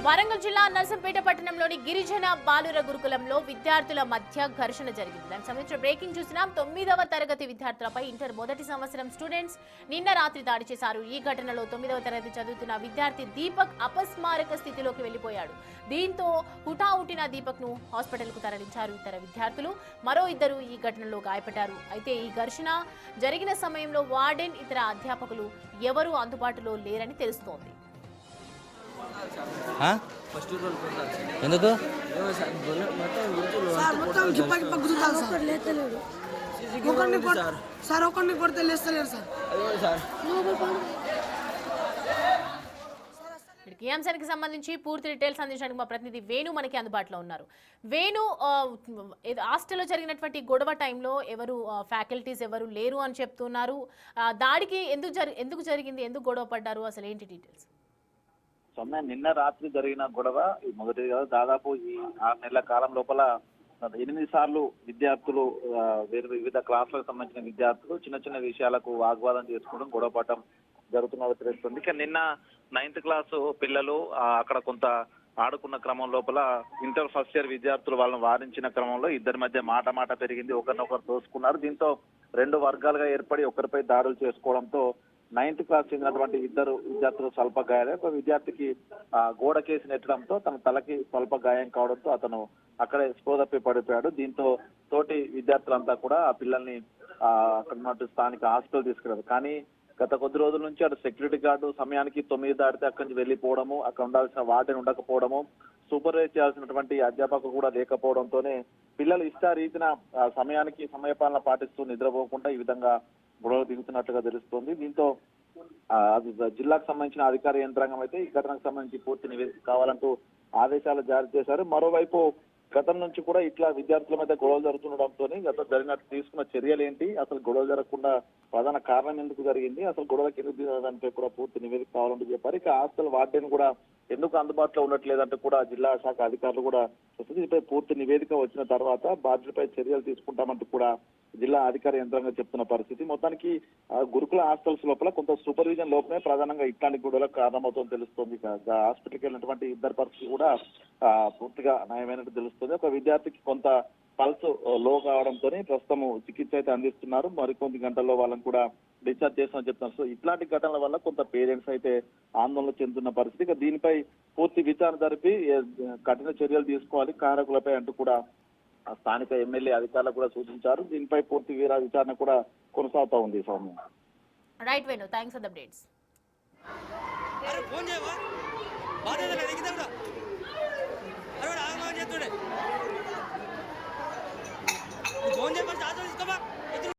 వరంగల్ జిల్లా నర్సంపేట పట్టణంలోని గిరిజన బాలుర గురుకులంలో విద్యార్థుల మధ్య ఘర్షణ జరిగింది. దానికి సంబంధించిన బ్రేకింగ్ చూసినాం. 9వ తరగతి విద్యార్థులపై ఇంటర్ మొదటి సంవత్సరం స్టూడెంట్స్ నిన్న రాత్రి దాడి చేశారు. ఈ ఘటనలో 9వ తరగతి చదువుతున్న విద్యార్థి దీపక్ అపస్మారక స్థితిలోకి వెళ్లిపోయాడు. దీంతో హుటాహుటిన దీపక్ ను హాస్పిటల్ కు తరలించారు ఇతర విద్యార్థులు. మరో ఇద్దరు ఈ ఘటనలో గాయపడ్డారు. అయితే ఈ ఘర్షణ జరిగిన సమయంలో వార్డెన్ ఇతర అధ్యాపకులు ఎవరూ అందుబాటులో లేరని తెలుస్తోంది. ఎందుకు ఈ అంశానికి సంబంధించి పూర్తి డీటెయిల్స్ అందించడానికి మా ప్రతినిధి వేణు మనకి అందుబాటులో ఉన్నారు. వేణు, హాస్టల్లో జరిగినటువంటి గొడవ టైంలో ఎవరు ఫ్యాకల్టీస్ ఎవరు లేరు అని చెప్తున్నారు. దాడికి ఎందుకు జరిగింది, ఎందుకు గొడవ పడ్డారు, అసలు ఏంటి డీటెయిల్స్? నిన్న రాత్రి జరిగిన గొడవ మొదటిగా దాదాపు ఈ 6 నెలల కాలం లోపల 8 సార్లు విద్యార్థులు వివిధ క్లాసులకు సంబంధించిన విద్యార్థులు చిన్న చిన్న విషయాలకు వాగ్వాదం చేసుకోవడం, గొడవ పడటం జరుగుతున్నది తెలుస్తుంది. ఇక నిన్న 9th క్లాసు పిల్లలు అక్కడ కొంత ఆడుకున్న క్రమం లోపల ఇంటర్ ఫస్ట్ ఇయర్ విద్యార్థులు వాళ్ళని వారించిన క్రమంలో ఇద్దరి మధ్య మాట పెరిగింది. ఒకరినొకరు తోసుకున్నారు. దీంతో 2 వర్గాలుగా ఏర్పడి ఒకరిపై దాడులు చేసుకోవడంతో 9th క్లాస్ చెందినటువంటి ఇద్దరు విద్యార్థులు స్వల్ప గాయాలు. ఒక విద్యార్థికి గోడ కేసు నెట్టడంతో తన తలకి స్వల్ప గాయం కావడంతో అతను అక్కడే స్పృహ తప్పి పడిపోయాడు. దీంతో తోటి విద్యార్థులంతా కూడా ఆ పిల్లల్ని అక్కడ స్థానిక హాస్పిటల్ తీసుకెళ్లారు. కానీ గత కొద్ది రోజుల నుంచి అటు సెక్యూరిటీ గార్డు సమయానికి 9 దాటితే అక్కడి నుంచి వెళ్లిపోవడము, అక్కడ ఉండాల్సిన వార్డెన్ ఉండకపోవడము, సూపర్వైజ్ చేయాల్సినటువంటి అధ్యాపకులు కూడా లేకపోవడంతోనే పిల్లలు ఇష్టారీతిన సమయానికి సమయపాలన పాటిస్తూ నిద్రపోకుండా ఈ విధంగా గొడవలు దిగుతున్నట్లుగా తెలుస్తోంది. దీంతో జిల్లాకు సంబంధించిన అధికార యంత్రాంగం అయితే ఈ ఘటనకు సంబంధించి పూర్తి నివేదిక కావాలంటూ ఆదేశాలు జారీ చేశారు. మరోవైపు గతం నుంచి కూడా ఇట్లా విద్యార్థుల మధ్య గొడవలు జరుగుతుండడంతో గతం జరిగినట్టు తీసుకున్న చర్యలు ఏంటి, అసలు గొడవలు జరగకుండా ప్రధాన కారణం ఎందుకు జరిగింది, అసలు గొడవకి ఎందుకు దిగడానిపై కూడా పూర్తి నివేదిక కావాలంటూ చెప్పారు. ఇక హాస్టల్ వార్డెన్ కూడా ఎందుకు అందుబాటులో ఉండట్లేదంటే కూడా జిల్లా శాఖ అధికారులు కూడా దీనిపై పూర్తి నివేదిక వచ్చిన తర్వాత బాధ్యులపై చర్యలు తీసుకుంటామంటూ కూడా జిల్లా అధికార యంత్రాంగం చెప్తున్న పరిస్థితి. మొత్తానికి గురుకుల హాస్టల్స్ లోపల కొంత సూపర్విజన్ లోపలే ప్రధానంగా ఇట్లాంటి గొడవలకు కారణమవుతుందని తెలుస్తుంది. హాస్పిటల్కి వెళ్ళినటువంటి ఇద్దరు పరిస్థితి కూడా పూర్తిగా నయమైనట్టు తెలుస్తుంది. ఒక విద్యార్థికి కొంత పల్స్ లో కావడంతో ప్రస్తుతం చికిత్స అయితే అందిస్తున్నారు. మరికొద్ది గంటల్లో వాళ్ళని కూడా డిశ్చార్జ్ చేస్తామని చెప్తున్నారు. సో ఇట్లాంటి ఘటనల వల్ల కొంత పేరెంట్స్ అయితే ఆందోళన చెందుతున్న పరిస్థితి. ఇక దీనిపై పూర్తి విచారణ జరిపి కఠిన చర్యలు తీసుకోవాలి కారకులపై అంటూ కూడా స్థానిక ఎమ్మెల్యే అధికారులకు కూడా సూచించారు. దీనిపై పూర్తి విచారణ కూడా కొనసాగుతా ఉంది. Soumya. Right Venu, thanks for the updates.